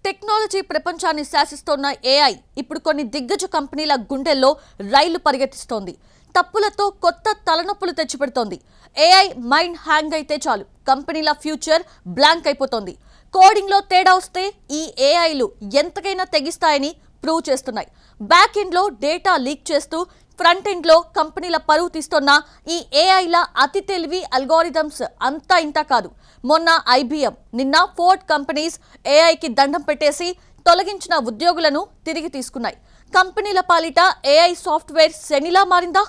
Technology ప్రపంచాన్ని శాసిస్తోన్న AI ఇప్పుడు కొన్ని దిగ్గజ కంపెనీల గుండెల్లో రైలు పరిగెత్తిస్తోంది. తప్పులతో కొత్త తలనొప్పులు తెచ్చిపెడుతోంది. ఏఐ మైండ్ హ్యాంగ్ అయితే చాలు కంపెనీల ఫ్యూచర్ బ్లాంక్ అయిపోతోంది. కోడింగ్లో తేడా వస్తే ఈ ఏఐలు ఎంతకైనా తెగిస్తాయని ప్రూవ్ చేస్తున్నాయి. బ్యాక్ ఎండ్లో డేటా లీక్ చేస్తూ ఫ్రంట్ ఎండ్లో కంపెనీల పరువు తీస్తున్న ఈ ఏఐల అతి తెలివి అల్గోరిథమ్స్ అంతా ఇంత కాదు. మొన్న ఐబిఎం, నిన్న ఫోర్డ్ కంపెనీస్ ఏఐకి దండం పెట్టేసి తొలగించిన ఉద్యోగులను తిరిగి తీసుకున్నాయి. కంపెనీల పాలిట ఏఐ సాఫ్ట్వేర్ శనిలా మారిందా?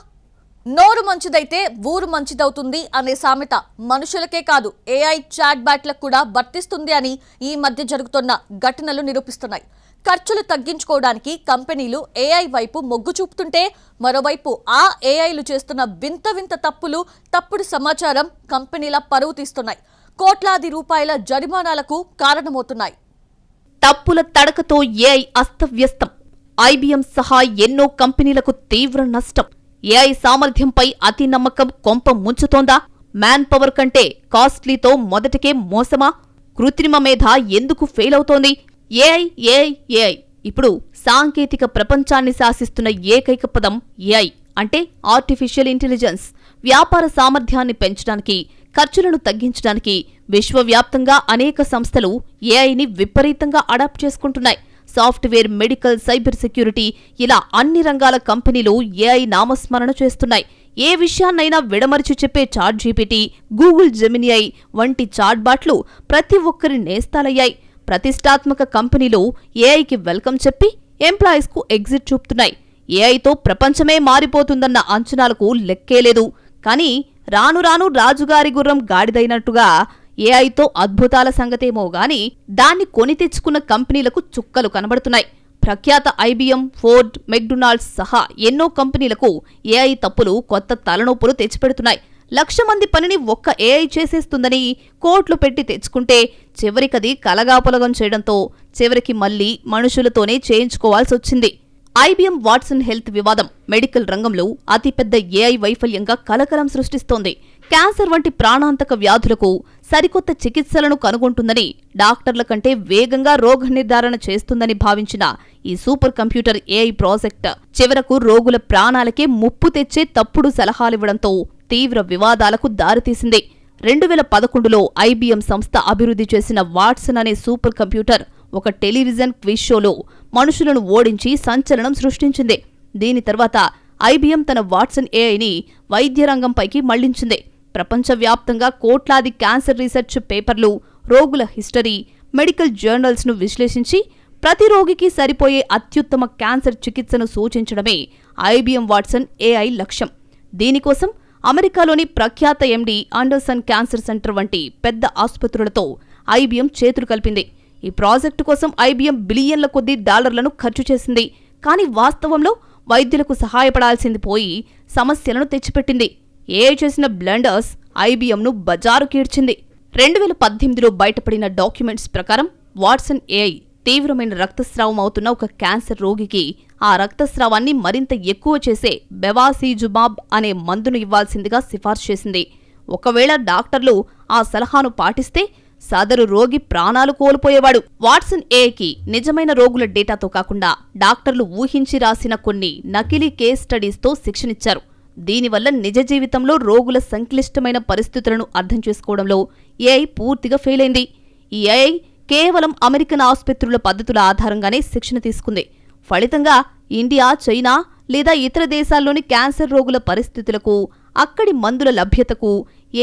నోరు మంచిదైతే ఊరు మంచిదవుతుంది అనే సామెత మనుషులకే కాదు ఏఐ చాట్ బ్యాట్లకు కూడా వర్తిస్తుంది అని ఈ మధ్య జరుగుతున్న ఘటనలు నిరూపిస్తున్నాయి. ఖర్చులు తగ్గించుకోవడానికి కంపెనీలు ఏఐ వైపు మొగ్గు చూపుతుంటే మరోవైపు ఆ ఏఐలు చేస్తున్న వింత వింత తప్పులు, తప్పుడు సమాచారం కంపెనీల పరువు తీస్తున్నాయి. కోట్లాది రూపాయల జరిమానాలకు కారణమవుతున్నాయి. తప్పుల తడకతో ఏఐ అస్తవ్యస్తం. ఐబిఎం సహా ఎన్నో కంపెనీలకు తీవ్ర నష్టం. ఏఐ సామర్థ్యంపై అతి నమ్మకం కొంప ముంచుతోందా? మ్యాన్ పవర్ కంటే కాస్ట్లీతో మొదటికే మోసమా? కృత్రిమ మేధ ఎందుకు ఫెయిల్ అవుతోంది? ఏఐ ఏఐ ఏఐ ఇప్పుడు సాంకేతిక ప్రపంచాన్ని శాసిస్తున్న ఏకైక పదం ఏఐ అంటే ఆర్టిఫిషియల్ ఇంటెలిజెన్స్. వ్యాపార సామర్థ్యాన్ని పెంచడానికి, ఖర్చులను తగ్గించడానికి విశ్వవ్యాప్తంగా అనేక సంస్థలు ఏఐని విపరీతంగా అడాప్ట్ చేసుకుంటున్నాయి. సాఫ్ట్వేర్, మెడికల్, సైబర్ సెక్యూరిటీ ఇలా అన్ని రంగాల కంపెనీలు ఏఐ నామస్మరణ చేస్తున్నాయి. ఏ విషయాన్నైనా విడమరిచి చెప్పే చాట్ జీపీటీ, గూగుల్ జెమినిఐ వంటి చాట్ బాట్లు ప్రతి ఒక్కరి నేస్తాలయ్యాయి. ప్రతిష్టాత్మక కంపెనీలు ఏఐకి వెల్కమ్ చెప్పి ఎంప్లాయీస్కు ఎగ్జిట్ చూపుతున్నాయి. ఏఐతో ప్రపంచమే మారిపోతుందన్న అంచనాలకు లెక్కేలేదు. కానీ రాను రాను రాజుగారి గుర్రం గాడిదైనట్టుగా ఏఐతో అద్భుతాల సంగతేమో గాని దాన్ని కొని తెచ్చుకున్న కంపెనీలకు చుక్కలు కనబడుతున్నాయి. ప్రఖ్యాత ఐబిఎం, ఫోర్డ్, మెక్డొనాల్డ్స్ సహా ఎన్నో కంపెనీలకు ఏఐ తప్పులు కొత్త తలనొప్పులు తెచ్చిపెడుతున్నాయి. 1,00,000 మంది పనిని ఒక్క ఏఐ చేసేస్తుందని కోట్లు పెట్టి తెచ్చుకుంటే చివరికది కలగాపులగం చేయడంతో చివరికి మళ్లీ మనుషులతోనే చేయించుకోవాల్సొచ్చింది. ఐబిఎం వాట్సన్ హెల్త్ వివాదం మెడికల్ రంగంలో అతిపెద్ద ఏఐ వైఫల్యంగా కలకలం సృష్టిస్తోంది. క్యాన్సర్ వంటి ప్రాణాంతక వ్యాధులకు సరికొత్త చికిత్సలను కనుగొంటుందని, డాక్టర్ల కంటే వేగంగా రోగ నిర్ధారణ చేస్తుందని భావించిన ఈ సూపర్ కంప్యూటర్ ఏఐ ప్రాజెక్ట్ చివరకు రోగుల ప్రాణాలకే ముప్పు తెచ్చే తప్పుడు సలహాలివ్వడంతో తీవ్ర వివాదాలకు దారితీసింది. 2011లో ఐబిఎం సంస్థ అభివృద్ధి చేసిన వాట్సన్ అనే సూపర్ కంప్యూటర్ ఒక టెలివిజన్ క్విజ్ షోలో మనుషులను ఓడించి సంచలనం సృష్టించింది. దీని తర్వాత ఐబిఎం తన వాట్సన్ ఏఐని వైద్య రంగంపైకి మళ్లించింది. ప్రపంచవ్యాప్తంగా కోట్లాది క్యాన్సర్ రీసెర్చ్ పేపర్లు, రోగుల హిస్టరీ, మెడికల్ జర్నల్స్ను విశ్లేషించి ప్రతి రోగికి సరిపోయే అత్యుత్తమ క్యాన్సర్ చికిత్సను సూచించడమే ఐబిఎం వాట్సన్ ఏఐ లక్ష్యం. దీనికోసం అమెరికాలోని ప్రఖ్యాత ఎండి ఆండర్సన్ క్యాన్సర్ సెంటర్ వంటి పెద్ద ఆసుపత్రులతో ఐబిఎం చేతులు కలిపింది. ఈ ప్రాజెక్టు కోసం ఐబిఎం బిలియన్ల కొద్దీ డాలర్లను ఖర్చు చేసింది. కానీ వాస్తవంలో వైద్యులకు సహాయపడాల్సింది పోయి సమస్యలను తెచ్చిపెట్టింది. ఏఐ చేసిన బ్లండర్స్ ఐబిఎంను బజారు కీడ్చింది. 2018లో బయటపడిన డాక్యుమెంట్స్ ప్రకారం వాట్సన్ ఏఐ తీవ్రమైన రక్తస్రావం అవుతున్న ఒక క్యాన్సర్ రోగికి ఆ రక్తస్రావాన్ని మరింత ఎక్కువ చేసే బెవాసిజుమాబ్ అనే మందును ఇవ్వాల్సిందిగా సిఫార్సు చేసింది. ఒకవేళ డాక్టర్లు ఆ సలహాను పాటిస్తే సదరు రోగి ప్రాణాలు కోల్పోయేవాడు. వాట్సన్ ఏఐకి నిజమైన రోగుల డేటాతో కాకుండా డాక్టర్లు ఊహించి రాసిన కొన్ని నకిలీ కేస్ స్టడీస్తో శిక్షణిచ్చారు. దీనివల్ల నిజ జీవితంలో రోగుల సంక్లిష్టమైన పరిస్థితులను అర్థం చేసుకోవడంలో ఏఐ పూర్తిగా ఫెయిల్ అయింది. ఈ ఏఐ కేవలం అమెరికన్ ఆసుపత్రుల పద్ధతుల ఆధారంగానే శిక్షణ తీసుకుంది. ఫలితంగా ఇండియా, చైనా లేదా ఇతర దేశాల్లోని క్యాన్సర్ రోగుల పరిస్థితులకు, అక్కడి మందుల లభ్యతకు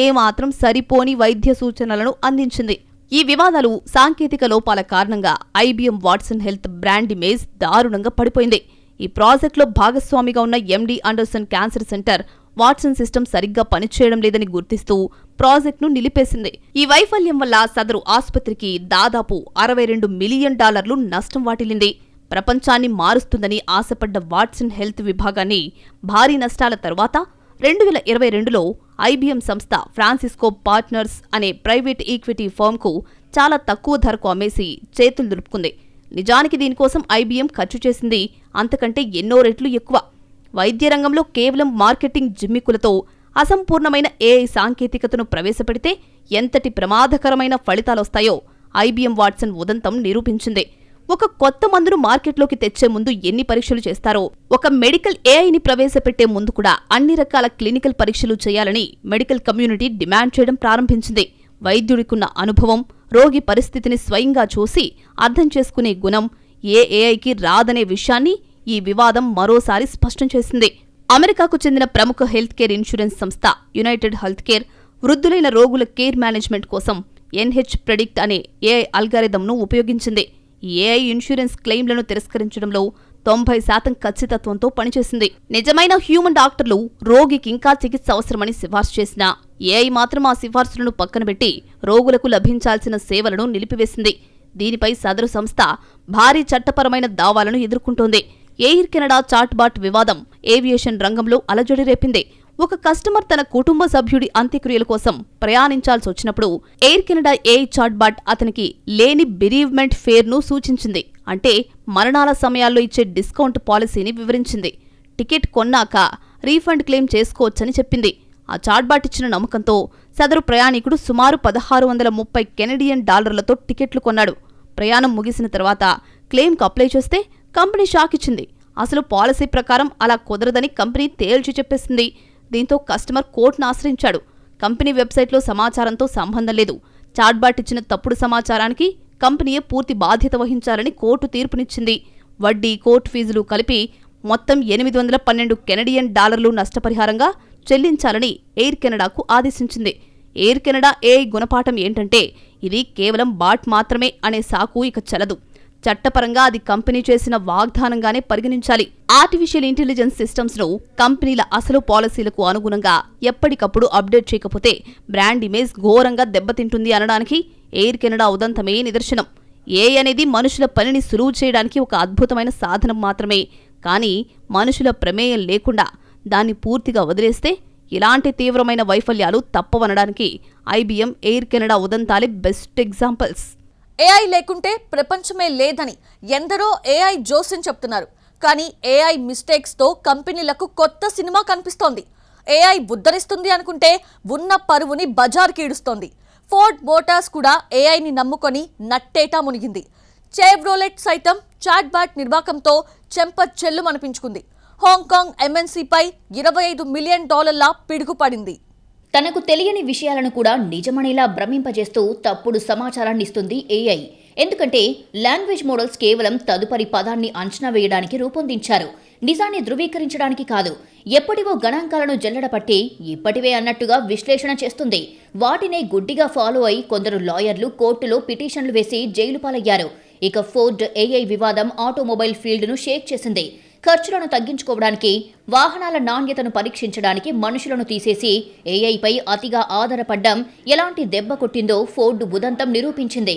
ఏమాత్రం సరిపోని వైద్య సూచనలను అందించింది. ఈ వివాదాలు, సాంకేతిక లోపాల కారణంగా IBM Watson health brand image దారుణంగా పడిపోయింది. ఈ ప్రాజెక్టులో భాగస్వామిగా ఉన్న MD Anderson cancer centre Watson system సరిగ్గా పనిచేయడం లేదని గుర్తిస్తూ ప్రాజెక్టును నిలిపేసింది. ఈ వైఫల్యం వల్ల సదరు ఆసుపత్రికి దాదాపు $62 మిలియన్ నష్టం వాటిల్లింది. ప్రపంచాన్ని మారుస్తుందని ఆశపడ్డ వాట్సన్ హెల్త్ విభాగాన్ని భారీ నష్టాల తరువాత 2022లో ఐబిఎం సంస్థ ఫ్రాన్సిస్కో పార్ట్నర్స్ అనే ప్రైవేట్ ఈక్విటీ ఫర్మ్కు చాలా తక్కువ ధరకు అమ్మేసి చేతులు దులుపుకుంది. నిజానికి దీనికోసం ఐబిఎం ఖర్చు చేసింది అంతకంటే ఎన్నో రెట్లు ఎక్కువ. వైద్య రంగంలో కేవలం మార్కెటింగ్ జిమ్మికులతో అసంపూర్ణమైన ఏఐ సాంకేతికతను ప్రవేశపెడితే ఎంతటి ప్రమాదకరమైన ఫలితాలొస్తాయో ఐబిఎం వాట్సన్ ఉదంతం నిరూపించింది. ఒక కొత్త మందును మార్కెట్లోకి తెచ్చే ముందు ఎన్ని పరీక్షలు చేస్తారో, ఒక మెడికల్ ఏఐని ప్రవేశపెట్టే ముందు కూడా అన్ని రకాల క్లినికల్ పరీక్షలు చేయాలని మెడికల్ కమ్యూనిటీ డిమాండ్ చేయడం ప్రారంభించింది. వైద్యుడికున్న అనుభవం, రోగి పరిస్థితిని స్వయంగా చూసి అర్థం చేసుకునే గుణం ఏ ఏఐకి రాదనే విషయాన్ని ఈ వివాదం మరోసారి స్పష్టం చేసింది. అమెరికాకు చెందిన ప్రముఖ హెల్త్ కేర్ ఇన్సూరెన్స్ సంస్థ యునైటెడ్ హెల్త్ కేర్ వృద్ధులైన రోగుల కేర్ మేనేజ్మెంట్ కోసం ఎన్హెచ్ ప్రెడిక్ట్ అనే ఏఐ అల్గారిథంను ఉపయోగించింది. ఈ ఏఐ ఇన్సూరెన్స్ క్లెయిమ్లను తిరస్కరించడంలో 90% ఖచ్చితత్వంతో పనిచేసింది. నిజమైన హ్యూమన్ డాక్టర్లు రోగికి ఇంకా చికిత్స అవసరమని సిఫార్సు చేసినా ఏఐ మాత్రం ఆ సిఫార్సులను పక్కనబెట్టి రోగులకు లభించాల్సిన సేవలను నిలిపివేసింది. దీనిపై సదరు సంస్థ భారీ చట్టపరమైన దావాలను ఎదుర్కొంటోంది. ఎయిర్ కెనడా చాట్బాట్ వివాదం ఏవియేషన్ రంగంలో అలజడి రేపింది. ఒక కస్టమర్ తన కుటుంబ సభ్యుడి అంత్యక్రియల కోసం ప్రయాణించాల్సి వచ్చినప్పుడు ఎయిర్ కెనడా ఏఐ చాట్బాట్ అతనికి లేని బెరీవ్మెంట్ ఫేర్ను సూచించింది. అంటే మరణాల సమయాల్లో ఇచ్చే డిస్కౌంట్ పాలసీని వివరించింది. టికెట్ కొన్నాక రీఫండ్ క్లెయిమ్ చేసుకోవచ్చని చెప్పింది. ఆ చాట్బాట్ ఇచ్చిన నమ్మకంతో సదరు ప్రయాణికుడు సుమారు $1,630 కెనడియన్ డాలర్లతో టికెట్లు కొన్నాడు. ప్రయాణం ముగిసిన తర్వాత క్లెయిమ్కు అప్లై చేస్తే కంపెనీ షాక్ ఇచ్చింది. అసలు పాలసీ ప్రకారం అలా కుదరదని కంపెనీ తేల్చి చెప్పేసింది. దీంతో కస్టమర్ కోర్టును ఆశ్రయించాడు. కంపెనీ వెబ్సైట్లో సమాచారంతో సంబంధం లేదు. చాట్బాట్ ఇచ్చిన తప్పుడు సమాచారానికి కంపెనీయే పూర్తి బాధ్యత వహించాలని కోర్టు తీర్పునిచ్చింది. వడ్డీ, కోర్టు ఫీజులు కలిపి మొత్తం $812 కెనడియన్ డాలర్లు నష్టపరిహారంగా చెల్లించాలని ఎయిర్ కెనడాకు ఆదేశించింది. ఎయిర్ కెనడా ఏఐ గుణపాఠం ఏంటంటే ఇది కేవలం బాట్ మాత్రమే అనే సాకు ఇక చెల్లదు. చట్టపరంగా అది కంపెనీ చేసిన వాగ్దానంగానే పరిగణించాలి. ఆర్టిఫిషియల్ ఇంటెలిజెన్స్ సిస్టమ్స్ ను కంపెనీల అసలు పాలసీలకు అనుగుణంగా ఎప్పటికప్పుడు అప్డేట్ చేయకపోతే బ్రాండ్ ఇమేజ్ ఘోరంగా దెబ్బతింటుంది అనడానికి ఎయిర్ కెనడా ఉదంతమే నిదర్శనం. ఏఐ అనేది మనుషుల పనిని సులువు చేయడానికి ఒక అద్భుతమైన సాధనం మాత్రమే. కానీ మనుషుల ప్రమేయం లేకుండా దాన్ని పూర్తిగా వదిలేస్తే ఇలాంటి తీవ్రమైన వైఫల్యాలు తప్పవనడానికి ఐబీఎం, ఎయిర్ కెనడా ఉదంతాలే బెస్ట్ ఎగ్జాంపుల్స్. ఏఐ లేకుంటే ప్రపంచమే లేదని ఎందరో ఏఐ జోస్యం చెప్తున్నారు. కానీ ఏఐ మిస్టేక్స్తో కంపెనీలకు కొత్త సినిమా కనిపిస్తోంది. ఏఐ ఉద్ధరిస్తుంది అనుకుంటే ఉన్న పరువుని బజార్కి ఈడుస్తోంది. ఫోర్డ్ మోటార్స్ కూడా ఏఐని నమ్ముకొని నట్టేటా మునిగింది. చెవ్రోలెట్ సైతం చాట్బాట్ నిర్వాకంతో చెంప చెల్లుమనిపించుకుంది. Hong Kong ఎంఎన్సీపై $25 million పిడుగుపడింది. తనకు తెలియని విషయాలను కూడా నిజమనేలా భ్రమింపజేస్తూ తప్పుడు సమాచారాన్ని ఇస్తుంది ఏఐ. ఎందుకంటే లాంగ్వేజ్ మోడల్స్ కేవలం తదుపరి పదాన్ని అంచనా వేయడానికి రూపొందించారు, నిజాన్ని ధృవీకరించడానికి కాదు. ఎప్పటివో గణాంకాలను జల్లెడపట్టి ఇప్పటివే అన్నట్టుగా విశ్లేషణ చేస్తుంది. వాటినే గుడ్డిగా ఫాలో అయి కొందరు లాయర్లు కోర్టులో పిటిషన్లు వేసి జైలు పాలయ్యారు. ఇక ఫోర్డ్ ఏఐ వివాదం ఆటోమొబైల్ ఫీల్డ్ను షేక్ చేసింది. ఖర్చులను తగ్గించుకోవడానికి, వాహనాల నాణ్యతను పరీక్షించడానికి మనుషులను తీసేసి ఏఐపై అతిగా ఆధారపడ్డం ఎలాంటి దెబ్బ కొట్టిందో ఫోర్డ్ ఉదంతం నిరూపించింది.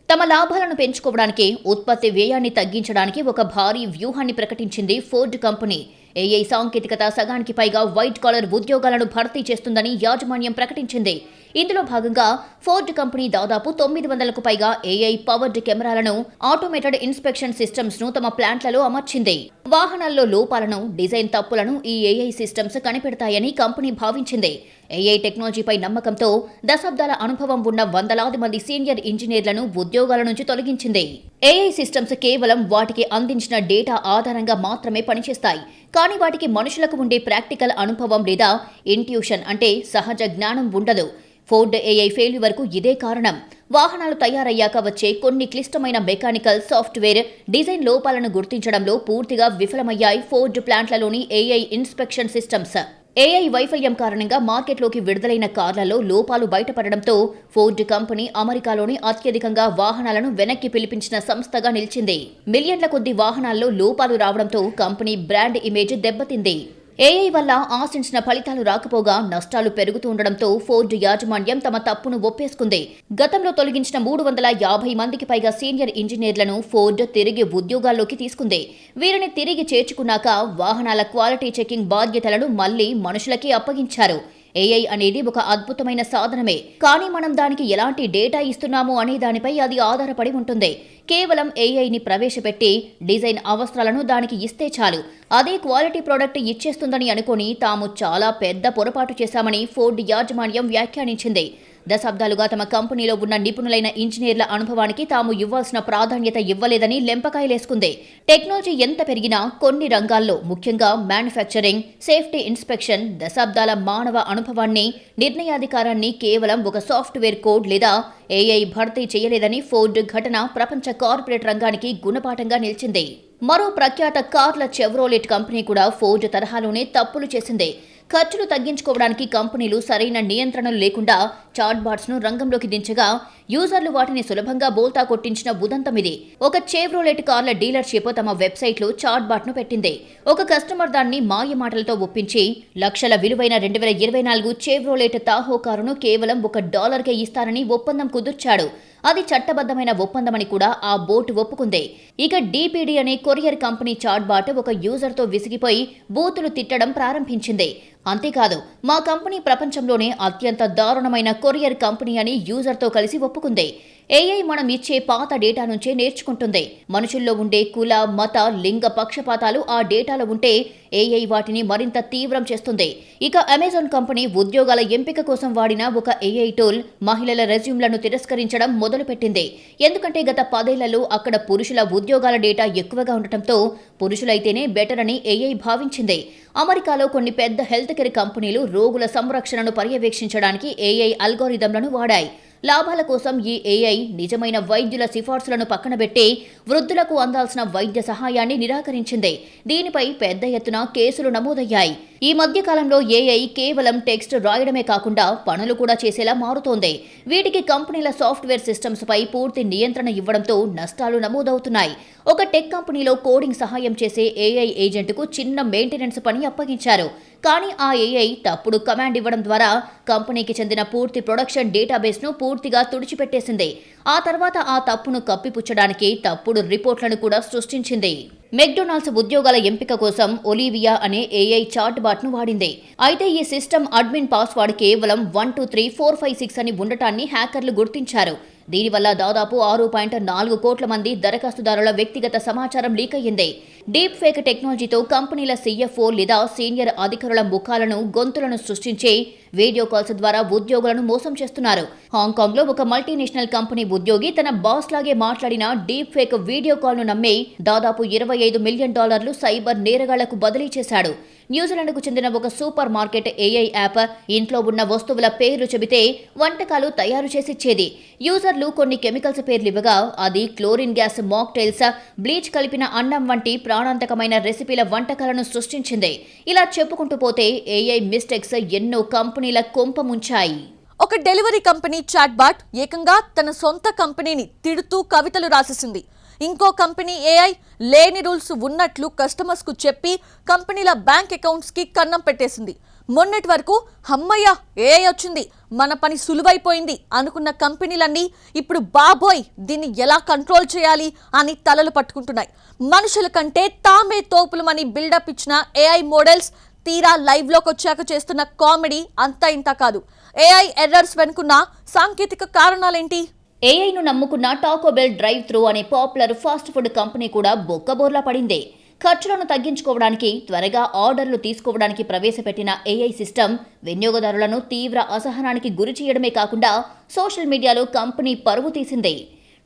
తమ లాభాలను పెంచుకోవడానికి, ఉత్పత్తి వ్యయాన్ని తగ్గించడానికి ఒక భారీ వ్యూహాన్ని ప్రకటించింది ఫోర్డ్ కంపెనీ. ఏఐ సాంకేతికత సగానికి పైగా వైట్ కాలర్ ఉద్యోగాలను భర్తీ చేస్తుందని యాజమాన్యం ప్రకటించింది. ఇందులో భాగంగా ఫోర్డ్ కంపెనీ దాదాపు 900కు పైగా ఏఐ పవర్డ్ కెమెరాలను, ఆటోమేటెడ్ ఇన్స్పెక్షన్ సిస్టమ్స్ ను తమ ప్లాంట్లలో అమర్చింది. వాహనాల్లో లోపాలను, డిజైన్ తప్పులను ఈ ఏఐ సిస్టమ్స్ కనిపెడతాయని కంపెనీ భావించింది. ఏఐ టెక్నాలజీపై నమ్మకంతో దశాబ్దాల అనుభవం ఉన్న వందలాది మంది సీనియర్ ఇంజనీర్లను ఉద్యోగాల నుంచి తొలగించింది. ఏఐ సిస్టమ్స్ కేవలం వాటికి అందించిన డేటా ఆధారంగా మాత్రమే పనిచేస్తాయి. కానీ వాటికి మనుషులకు ఉండే ప్రాక్టికల్ అనుభవం లేదా ఇంట్యూషన్ అంటే సహజ జ్ఞానం ఉండదు. ఫోర్డ్ ఏఐ ఫెయిల్యూర్కు ఇదే కారణం. వాహనాలు తయారయ్యాక వచ్చే కొన్ని క్లిష్టమైన మెకానికల్, సాఫ్ట్వేర్, డిజైన్ లోపాలను గుర్తించడంలో పూర్తిగా విఫలమయ్యాయి ఫోర్డ్ ప్లాంట్లలోని ఏఐ ఇన్స్పెక్షన్ సిస్టమ్స్. ఏఐ వైఫల్యం కారణంగా మార్కెట్లోకి విడుదలైన కార్లలో లోపాలు బయటపడడంతో ఫోర్డ్ కంపెనీ అమెరికాలోని అత్యధికంగా వాహనాలను వెనక్కి పిలిపించిన సంస్థగా నిలిచింది. మిలియన్ల కొద్ది వాహనాల్లో లోపాలు రావడంతో కంపెనీ బ్రాండ్ ఇమేజ్ దెబ్బతింది. ఏఐ వల్ల ఆశించిన ఫలితాలు రాకపోగా నష్టాలు పెరుగుతుండడంతో ఫోర్డ్ యాజమాన్యం తమ తప్పును ఒప్పేసుకుంది. గతంలో తొలగించిన 350 మందికి పైగా సీనియర్ ఇంజనీర్లను ఫోర్డ్ తిరిగి ఉద్యోగాల్లోకి తీసుకుంది. వీరిని తిరిగి చేర్చుకున్నాక వాహనాల క్వాలిటీ చెకింగ్ బాధ్యతలను మళ్లీ మనుషులకే అప్పగించారు. ఏఐ అనేది ఒక అద్భుతమైన సాధనమే, కానీ మనం దానికి ఎలాంటి డేటా ఇస్తున్నాము అనే దానిపై అది ఆధారపడి ఉంటుంది. కేవలం ఏఐని ప్రవేశపెట్టి డిజైన్ అవసరాలను దానికి ఇస్తే చాలు, అదే క్వాలిటీ ప్రోడక్ట్ ఇచ్చేస్తుందని అనుకొని తాము చాలా పెద్ద పొరపాటు చేశామని ఫోర్డ్ యాజమాన్యం వ్యాఖ్యానించింది. దశాబ్దాలుగా తమ కంపెనీలో ఉన్న నిపుణులైన ఇంజనీర్ల అనుభవానికి తాము ఇవ్వాల్సిన ప్రాధాన్యత ఇవ్వలేదని లెంపకాయలేసుకుంది. టెక్నాలజీ ఎంత పెరిగినా కొన్ని రంగాల్లో ముఖ్యంగా మ్యానుఫ్యాక్చరింగ్, సేఫ్టీ ఇన్స్పెక్షన్ దశాబ్దాల మానవ అనుభవాన్ని, నిర్ణయాధికారాన్ని కేవలం ఒక సాఫ్ట్వేర్ కోడ్ లేదా ఏఐ భర్తీ చేయలేదని ఫోర్డ్ ఘటన ప్రపంచ కార్పొరేట్ రంగానికి గుణపాఠంగా నిలిచింది. మరో ప్రఖ్యాత కార్ల చెవ్రోలెట్ కంపెనీ కూడా ఫోర్డ్ తరహాలోనే తప్పులు చేసింది. ఖర్చులు తగ్గించుకోవడానికి కంపెనీలు సరైన నియంత్రణలు లేకుండా చాట్బాట్స్ ను రంగంలోకి దించగా యూజర్లు వాటిని సులభంగా బోల్తా కొట్టించిన ఉదంతం ఇది. ఒక చెవ్రోలెట్ కార్ల డీలర్షిప్ తమ వెబ్సైట్లో చాట్బాట్ ను పెట్టింది. ఒక కస్టమర్ దాన్ని మాయ మాటలతో ఒప్పించి లక్షల విలువైన 2024 చెవ్రోలెట్ తాహో కారును కేవలం $1కే ఇస్తారని ఒప్పందం కుదుర్చాడు. అది చట్టబద్ధమైన ఒప్పందమని కూడా ఆ బోట్ ఒప్పుకుంది. ఇక డీపీడీ అనే కొరియర్ కంపెనీ చాట్బాట్ ఒక యూజర్తో విసిగిపోయి బూతులు తిట్టడం ప్రారంభించింది. అంతేకాదు, మా కంపెనీ ప్రపంచంలోనే అత్యంత దారుణమైన కొరియర్ కంపెనీ అని యూజర్తో కలిసి ఒప్పుకుంది. ఏఐ మనం ఇచ్చే పాత డేటా నుంచే నేర్చుకుంటుంది. మనుషుల్లో ఉండే కుల, మత, లింగ పక్షపాతాలు ఆ డేటాలో ఉంటే ఏఐ వాటిని మరింత తీవ్రం చేస్తుంది. ఇక అమెజాన్ కంపెనీ ఉద్యోగాల ఎంపిక కోసం వాడిన ఒక ఏఐ టూల్ మహిళల రెజ్యూమ్లను తిరస్కరించడం మొదలుపెట్టింది. ఎందుకంటే గత 10 ఏళ్లలో అక్కడ పురుషుల ఉద్యోగాల డేటా ఎక్కువగా ఉండటంతో పురుషులైతేనే బెటర్ అని ఏఐ భావించింది. అమెరికాలో కొన్ని పెద్ద హెల్త్ కేర్ కంపెనీలు రోగుల సంరక్షణను పర్యవేక్షించడానికి ఏఐ అల్గోరిథంలను వాడాయి. లాభాల కోసం ఈ ఏఐ నిజమైన వైద్యుల సిఫార్సులను పక్కనబెట్టి వృద్ధులకు అందాల్సిన వైద్య సహాయాన్ని నిరాకరించింది. దీనిపై పెద్ద ఎత్తున కేసులు నమోదయ్యాయి. ఈ మధ్య కాలంలో ఏఐ కేవలం టెక్స్ట్ రాయడమే కాకుండా పనులు కూడా చేసేలా మారుతోంది. వీటికి కంపెనీల సాఫ్ట్వేర్ సిస్టమ్స్ పై పూర్తి నియంత్రణ ఇవ్వడంతో నష్టాలు నమోదవుతున్నాయి. ఒక టెక్ కంపెనీలో కోడింగ్ సహాయం చేసే ఏఐ ఏజెంట్కు చిన్న మెయింటెనెన్స్ పని అప్పగించారు. కానీ ఆ ఏఐ తప్పుడు కమాండ్ ఇవ్వడం ద్వారా కంపెనీకి చెందిన పూర్తి ప్రొడక్షన్ డేటాబేస్ను పూర్తిగా తుడిచిపెట్టేసింది. ఆ తర్వాత ఆ తప్పును కప్పిపుచ్చడానికి తప్పుడు రిపోర్ట్లను కూడా సృష్టించింది. మెక్డొనాల్డ్స్ ఉద్యోగాల ఎంపిక కోసం ఒలివియా అనే ఏఐ చాట్ బాట్ ను వాడింది. అయితే ఈ సిస్టమ్ అడ్మిన్ పాస్వర్డ్ కేవలం 123456 అని ఉండటాన్ని హ్యాకర్లు గుర్తించారు. దీనివల్ల దాదాపు 6.4 కోట్ల మంది దరఖాస్తుదారుల వ్యక్తిగత సమాచారం లీక్ అయ్యింది. డీప్ ఫేక్ టెక్నాలజీతో కంపెనీల సీఎఫ్ఓ లేదా సీనియర్ అధికారుల ముఖాలను, గొంతులను సృష్టించి వీడియో కాల్స్ ద్వారా ఉద్యోగులను మోసం చేస్తున్నారు. హాంకాంగ్ లో ఒక మల్టీనేషనల్ కంపెనీ ఉద్యోగి తన బాస్ లాగే మాట్లాడిన డీప్ ఫేక్ వీడియో కాల్ ను నమ్మి దాదాపు $25 మిలియన్ సైబర్ నేరగాళ్లకు బదిలీ చేశాడు. న్యూజిలాండ్కు చెందిన ఒక సూపర్ మార్కెట్ ఏఐ యాప్ ఇంట్లో ఉన్న వస్తువుల పేర్లు చెబితే వంటకాలు తయారు చేసిచ్చేది. యూజర్లు కొన్ని కెమికల్స్ పేర్లు ఇవ్వగా అది క్లోరిన్ గ్యాస్ మాక్టైల్స్, బ్లీచ్ కలిపిన అన్నం వంటి ప్రాణాంతకమైన రెసిపీల వంటకాలను సృష్టించింది. ఇలా చెప్పుకుంటూ పోతే ఏఐ మిస్టేక్స్ ఎన్నో కంపెనీల కొంప ముంచాయి. ఒక డెలివరీ కంపెనీ చాట్బాట్ ఏకంగా తన సొంత కంపెనీని తిడుతూ కవితలు రాసేసింది. ఇంకో కంపెనీ ఏఐ లేని రూల్స్ ఉన్నట్లు కస్టమర్స్ కు చెప్పి కంపెనీల బ్యాంక్ అకౌంట్స్ కి కన్నం పెట్టేసింది. మొన్నటి వరకు హమ్మయ్య ఏఐ వచ్చింది, మన పని సులువైపోయింది అనుకున్న కంపెనీలన్నీ ఇప్పుడు బాబోయ్ దీన్ని ఎలా కంట్రోల్ చేయాలి అని తలలు పట్టుకుంటున్నాయి. మనుషుల కంటే తామే తోపులమని బిల్డప్ ఇచ్చిన ఏఐ మోడల్స్ తీరా లైవ్ లోకి వచ్చాక చేస్తున్న కామెడీ అంతా ఇంత కాదు. ఏఐ ఎర్రర్స్ వెనుకున్న సాంకేతిక కారణాలేంటి? ఏఐను నమ్ముకున్న టాకో బెల్ డ్రైవ్ త్రూ అనే పాపులర్ ఫాస్ట్ ఫుడ్ కంపెనీ కూడా బొక్కబోర్లా పడింది. ఖర్చులను తగ్గించుకోవడానికి, త్వరగా ఆర్డర్లు తీసుకోవడానికి ప్రవేశపెట్టిన ఏఐ సిస్టమ్ వినియోగదారులను తీవ్ర అసహనానికి గురి చేయడమే కాకుండా సోషల్ మీడియాలో కంపెనీ పరువు తీసింది.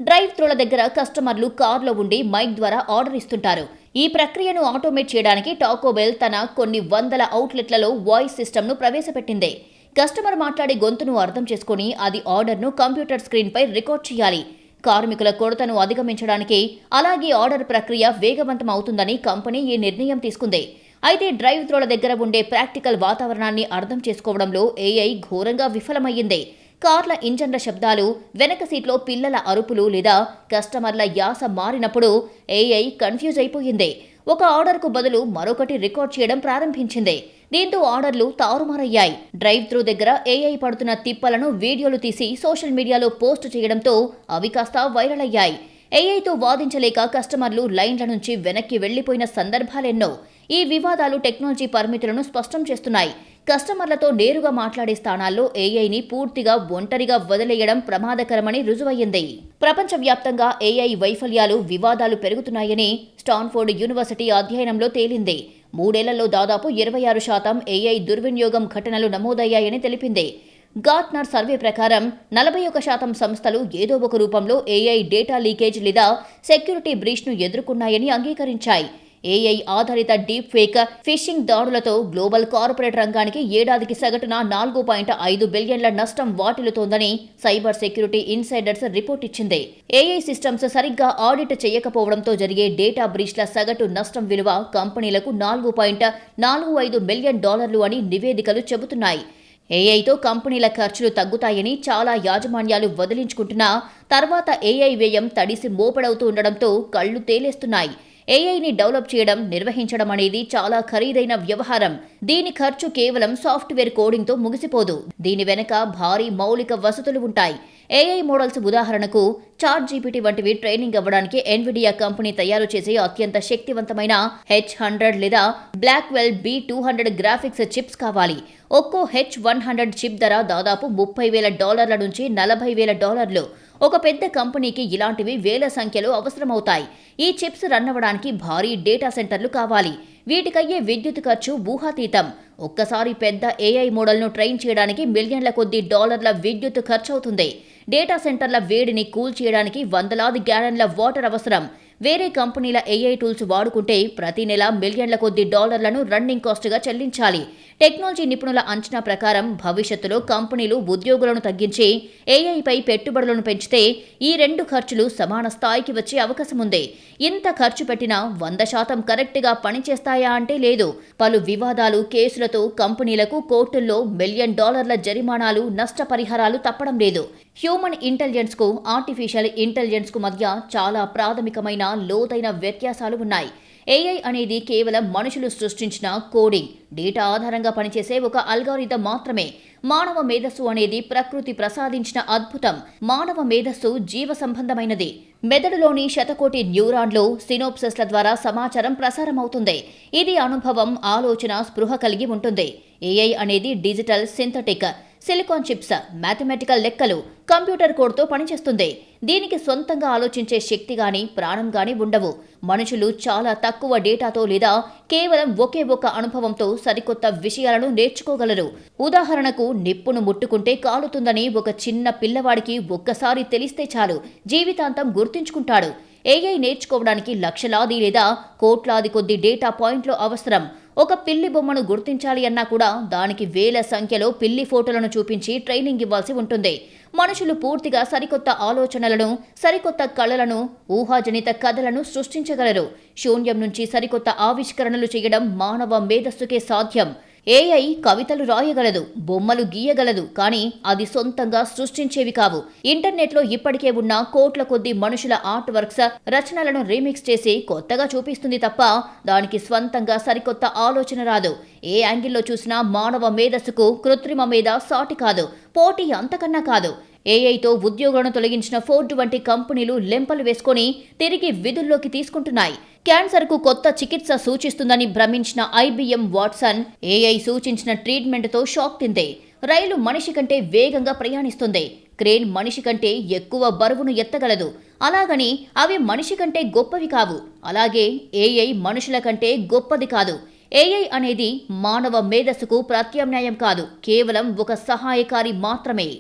డ్రైవ్ త్రూల దగ్గర కస్టమర్లు కార్లో ఉండి మైక్ ద్వారా ఆర్డర్ ఇస్తుంటారు. ఈ ప్రక్రియను ఆటోమేట్ చేయడానికి టాకో బెల్ తన కొన్ని వందల అవుట్లెట్లలో వాయిస్ సిస్టమ్ను ప్రవేశపెట్టింది. కస్టమర్ మాట్లాడే గొంతును అర్థం చేసుకుని అది ఆర్డర్ను కంప్యూటర్ స్క్రీన్పై రికార్డ్ చేయాలి. కార్మికుల కొరతను అధిగమించడానికి, అలాగే ఆర్డర్ ప్రక్రియ వేగవంతం అవుతుందని కంపెనీ ఈ నిర్ణయం తీసుకుంది. అయితే డ్రైవ్ త్రూల దగ్గర ఉండే ప్రాక్టికల్ వాతావరణాన్ని అర్థం చేసుకోవడంలో ఏఐ ఘోరంగా విఫలమయ్యింది. కార్ల ఇంజన్ల శబ్దాలు, వెనక సీట్లో పిల్లల అరుపులు లేదా కస్టమర్ల యాస మారినప్పుడు ఏఐ కన్ఫ్యూజ్ అయిపోయింది. ఒక ఆర్డర్కు బదులు మరొకటి రికార్డ్ చేయడం ప్రారంభించింది. దీంతో ఆర్డర్లు తారుమారయ్యాయి. డ్రైవ్ త్రూ దగ్గర ఏఐ పడుతున్న తిప్పలను వీడియోలు తీసి సోషల్ మీడియాలో పోస్ట్ చేయడంతో అవి కాస్త వైరల్ అయ్యాయి. ఏఐతో వాదించలేక కస్టమర్లు లైన్ల నుంచి వెనక్కి వెళ్లిపోయిన సందర్భాలెన్నో. ఈ వివాదాలు టెక్నాలజీ పరిమితులను స్పష్టం చేస్తున్నాయి. కస్టమర్లతో నేరుగా మాట్లాడే స్థానాల్లో ఏఐని పూర్తిగా ఒంటరిగా వదిలేయడం ప్రమాదకరమని రుజువయ్యింది. ప్రపంచవ్యాప్తంగా ఏఐ వైఫల్యాలు, వివాదాలు పెరుగుతున్నాయని స్టాన్ఫోర్డ్ యూనివర్సిటీ అధ్యయనంలో తేలింది. 3 ఏళ్లలో దాదాపు 26% ఏఐ దుర్వినియోగం ఘటనలు నమోదయ్యాయని తెలిపింది. గార్ట్నర్ సర్వే ప్రకారం 41% సంస్థలు ఏదో ఒక రూపంలో ఏఐ డేటా లీకేజ్ లేదా సెక్యూరిటీ బ్రీచ్ను ఎదుర్కొన్నాయని అంగీకరించాయి. ఏఐ ఆధారిత డీప్ ఫేక్, ఫిషింగ్ దాడులతో గ్లోబల్ కార్పొరేట్ రంగానికి ఏడాదికి సగటున 4.5 బిలియన్ల నష్టం వాటిల్లుతోందని సైబర్ సెక్యూరిటీ ఇన్సైడర్స్ రిపోర్ట్ ఇచ్చింది. ఏఐ సిస్టమ్స్ సరిగ్గా ఆడిట్ చేయకపోవడంతో జరిగే డేటా బ్రీచ్ల సగటు నష్టం విలువ కంపెనీలకు $4.45 బిలియన్ అని నివేదికలు చెబుతున్నాయి. ఏఐతో కంపెనీల ఖర్చులు తగ్గుతాయని చాలా యాజమాన్యాలు వదిలించుకుంటున్నా తర్వాత ఏఐ వ్యయం తడిసి మోపెడవుతూ ఉండడంతో కళ్లు తేలేస్తున్నాయి. ఏఐని డెవలప్ చేయడం, నిర్వహించడం అనేది చాలా ఖరీదైన వ్యవహారం. దీని ఖర్చు కేవలం సాఫ్ట్వేర్ కోడింగ్తో ముగిసిపోదు. దీని వెనక భారీ మౌలిక వసతులు ఉంటాయి. ఏఐ మోడల్స్ ఉదాహరణకు ChatGPT వంటివి ట్రైనింగ్ అవ్వడానికి ఎన్విడియా కంపెనీ తయారు చేసే అత్యంత శక్తివంతమైన H100 లేదా బ్లాక్వెల్ B200 గ్రాఫిక్స్ చిప్స్ కావాలి. ఒక్కో H100 చిప్ ధర దాదాపు $30,000 నుంచి $40,000. ఒక పెద్ద కంపెనీకి ఇలాంటివి వేల సంఖ్యలో అవసరమవుతాయి. ఈ చిప్స్ రన్ అవ్వడానికి భారీ డేటా సెంటర్లు కావాలి. వీటికయ్యే విద్యుత్ ఖర్చు ఊహాతీతం. ఒక్కసారి పెద్ద ఏఐ మోడల్ను ట్రైన్ చేయడానికి మిలియన్ల కొద్ది డాలర్ల విద్యుత్ ఖర్చవుతుంది. డేటా సెంటర్ల వేడిని కూల్ చేయడానికి వందలాది గ్యాలన్ల వాటర్ అవసరం. వేరే కంపెనీల ఏఐ టూల్స్ వాడుకుంటే ప్రతి నెల మిలియన్ల కొద్ది డాలర్లను రన్నింగ్ కాస్ట్గా చెల్లించాలి. టెక్నాలజీ నిపుణుల అంచనా ప్రకారం భవిష్యత్తులో కంపెనీలు ఉద్యోగులను తగ్గించి ఏఐపై పెట్టుబడులను పెంచితే ఈ రెండు ఖర్చులు సమాన స్థాయికి వచ్చే అవకాశం ఉంది. ఇంత ఖర్చు పెట్టినా 100% కరెక్ట్గా పనిచేస్తాయా అంటే లేదు. పలు వివాదాలు, కేసులతో కంపెనీలకు కోర్టుల్లో $1 మిలియన్ జరిమానాలు, నష్టపరిహారాలు తప్పడం లేదు. హ్యూమన్ ఇంటెలిజెన్స్ కు ఆర్టిఫిషియల్ ఇంటెలిజెన్స్ కు మధ్య చాలా ప్రాథమికమైన లోతైన వ్యత్యాసాలు ఉన్నాయి. ఏఐ అనేది కేవలం మనుషులు సృష్టించిన కోడింగ్, డేటా ఆధారంగా పనిచేసే ఒక అల్గారిథం మాత్రమే. మానవ మేధస్సు అనేది ప్రకృతి ప్రసాదించిన అద్భుతం. మానవ మేధస్సు జీవ సంబంధమైనది. మెదడులోని శతకోటి న్యూరాన్లు, సినోప్సెస్ల ద్వారా సమాచారం ప్రసారం అవుతుంది. ఇది అనుభవం, ఆలోచన, స్పృహ కలిగి ఉంటుంది. ఏఐ అనేది digital, synthetic, silicon chips, mathematical లెక్కలు, కంప్యూటర్ కోడ్తో పనిచేస్తుంది. దీనికి సొంతంగా ఆలోచించే శక్తి గాని, ప్రాణం గాని ఉండవు. మనుషులు చాలా తక్కువ డేటాతో లేదా కేవలం ఒకే ఒక అనుభవంతో సరికొత్త విషయాలను నేర్చుకోగలరు. ఉదాహరణకు, నిప్పును ముట్టుకుంటే కాలుతుందని ఒక చిన్న పిల్లవాడికి ఒక్కసారి తెలిస్తే చాలు, జీవితాంతం గుర్తుంచుకుంటాడు. ఏఐ నేర్చుకోవడానికి లక్షలాది లేదా కోట్లాది కొద్ది డేటా పాయింట్లు అవసరం. ఒక పిల్లి బొమ్మను గుర్తించాలి అన్నా కూడా దానికి వేల సంఖ్యలో పిల్లి ఫోటోలను చూపించి ట్రైనింగ్ ఇవ్వాల్సి ఉంటుంది. మనుషులు పూర్తిగా సరికొత్త ఆలోచనలను, సరికొత్త కళలను, ఊహాజనిత కథలను సృష్టించగలరు. శూన్యం నుంచి సరికొత్త ఆవిష్కరణలు చేయడం మానవ మేధస్సుకే సాధ్యం. ఏఐ కవితలు రాయగలదు, బొమ్మలు గీయగలదు, కానీ అది సొంతంగా సృష్టించేవి కావు. ఇంటర్నెట్లో ఇప్పటికే ఉన్న కోట్ల కొద్ది మనుషుల ఆర్ట్ వర్క్స్, రచనలను రీమిక్స్ చేసి కొత్తగా చూపిస్తుంది తప్ప దానికి స్వంతంగా సరికొత్త ఆలోచన రాదు. ఏ యాంగిల్లో చూసినా మానవ మేధస్సుకు కృత్రిమ మేధ సాటి కాదు, పోటీ అంతకన్నా కాదు. ఏఐతో ఉద్యోగులను తొలగించిన ఫోర్డ్ వంటి కంపెనీలు లెంపలు వేసుకొని తిరిగి విధుల్లోకి తీసుకుంటున్నాయి. క్యాన్సర్కు కొత్త చికిత్స సూచిస్తుందని భ్రమించిన IBM వాట్సన్ ఏఐ సూచించిన ట్రీట్మెంట్తో షాక్ తింది. రైలు మనిషి కంటే వేగంగా ప్రయాణిస్తుంది. క్రేన్ మనిషి కంటే ఎక్కువ బరువును ఎత్తగలదు. అలాగని అవి మనిషి కంటే గొప్పవి కావు. అలాగే ఏఐ మనుషుల కంటే గొప్పది కాదు. ఏఐ అనేది మానవ మేధస్సుకు ప్రత్యామ్నాయం కాదు, కేవలం ఒక సహాయకారి మాత్రమే.